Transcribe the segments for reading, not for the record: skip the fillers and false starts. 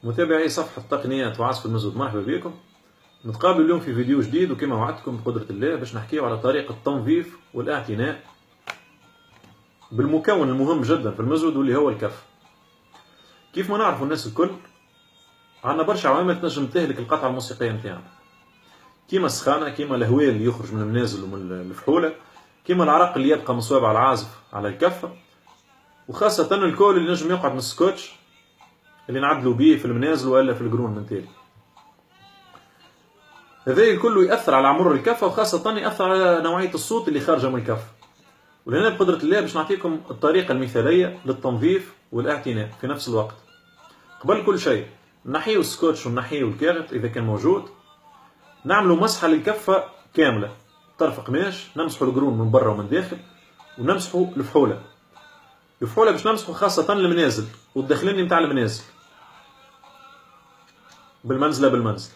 متابعي صفحة تقنيات وعزف المزود، مرحبا بكم. نتقابل اليوم في فيديو جديد، وكما وعدتكم بقدرة الله باش نحكيو على طريقة التنظيف والاعتناء بالمكون المهم جدا في المزود واللي هو الكف. كيف ما نعرفوا الناس الكل، عندنا برشا عوامل تنجم تهلك القطعة الموسيقية نتاعنا، كيما السخانة، كيما الهواء اللي يخرج من المنازل ومن الفحولة، كيما العرق اللي يبقى من صوابع العازف على الكفة، وخاصة الكول اللي نجم يقعد من السكوتش اللي نعدلوا بيه في المنازل ولا في القرون من تالي. هذا كله يأثر على عمر الكفة، وخاصة يأثر على نوعية الصوت اللي خارجة من الكفة. ولهنا بقدرة الله باش نعطيكم الطريقة المثالية للتنظيف والاعتناء في نفس الوقت. قبل كل شيء نحيو السكوتش ونحيو الكاغط إذا كان موجود، نعملوا مسحة للكفة كاملة، طرف قماش نمسحوا القرون من برا ومن داخل، ونمسحوا الفحولة باش نمسحوا خاصة المنازل والداخلين متاع المنازل بالمنزلة.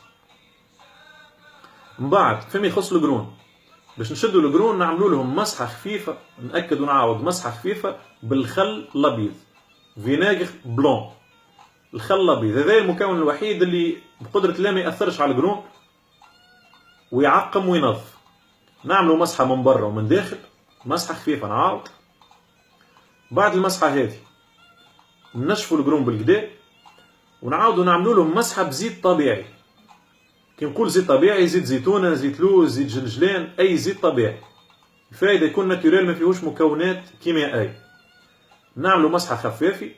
من بعد فيما يخص القرون، باش نشدوا القرون نعملوا لهم مسحة خفيفة، نأكد ونعاود مسحة خفيفة بالخل الأبيض، فيناغر بلون. الخل الأبيض هذا المكون الوحيد اللي بقدرة الله ما يأثرش على القرون ويعقم وينظف. نعملوا مسحة من برا ومن داخل، مسحة خفيفة نعاود. بعد المسحة هذه ننشفوا القرون بالكدا، ونعاودوا نعملوا لهم مسحة بزيت طبيعي. كي نقول زيت طبيعي، زيت زيتونة، زيت لوز، زيت جلجلان، أي زيت طبيعي. الفايدة يكون ناتوريل، ما فيهوش مكونات كيميائية. نعملوا مسحة خفافة،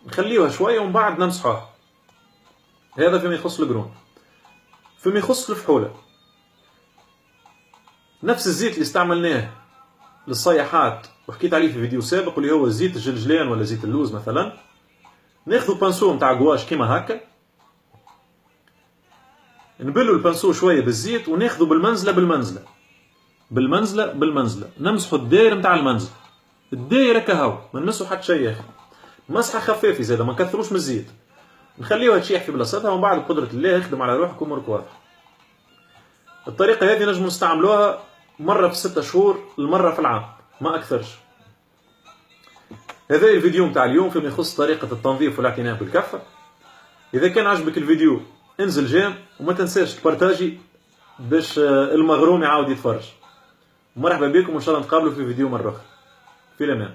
نخليوها شوية ومن بعد نمسحوها. هذا فيما يخص القرون. فيما يخص الفحولة، نفس الزيت اللي استعملناه للصيحات وحكيت عليه في فيديو سابق، واللي هو زيت الجلجلان ولا زيت اللوز مثلا، ناخذوا بانسو نتاع قواش كيما هكا، نبلوا البانسو شويه بالزيت، وناخذوا بالمنزله نمسحوا الدايره نتاع المنزل، الدايره كهو، ما نمسوا حتى شيء اخر. مسحه خفافه زاده، ما نكثروش من الزيت، نخليوها تشيح في بلاصتها، ومن بعد بقدره الله يخدم على روحكم امورك واضحه. الطريقه هذه نجم نستعملوها مره في 6 شهور لمره في العام، ما اكثرش. هذا الفيديو نتاع اليوم فيما يخص طريقه التنظيف والاعتناء بالكفه. اذا كان عجبك الفيديو انزل جيم، وما تنساش تبارتاجي باش المغروم يعاود يتفرج. مرحبا بكم، وان شاء الله نتقابلوا في فيديو مرة أخرى. في الأمان.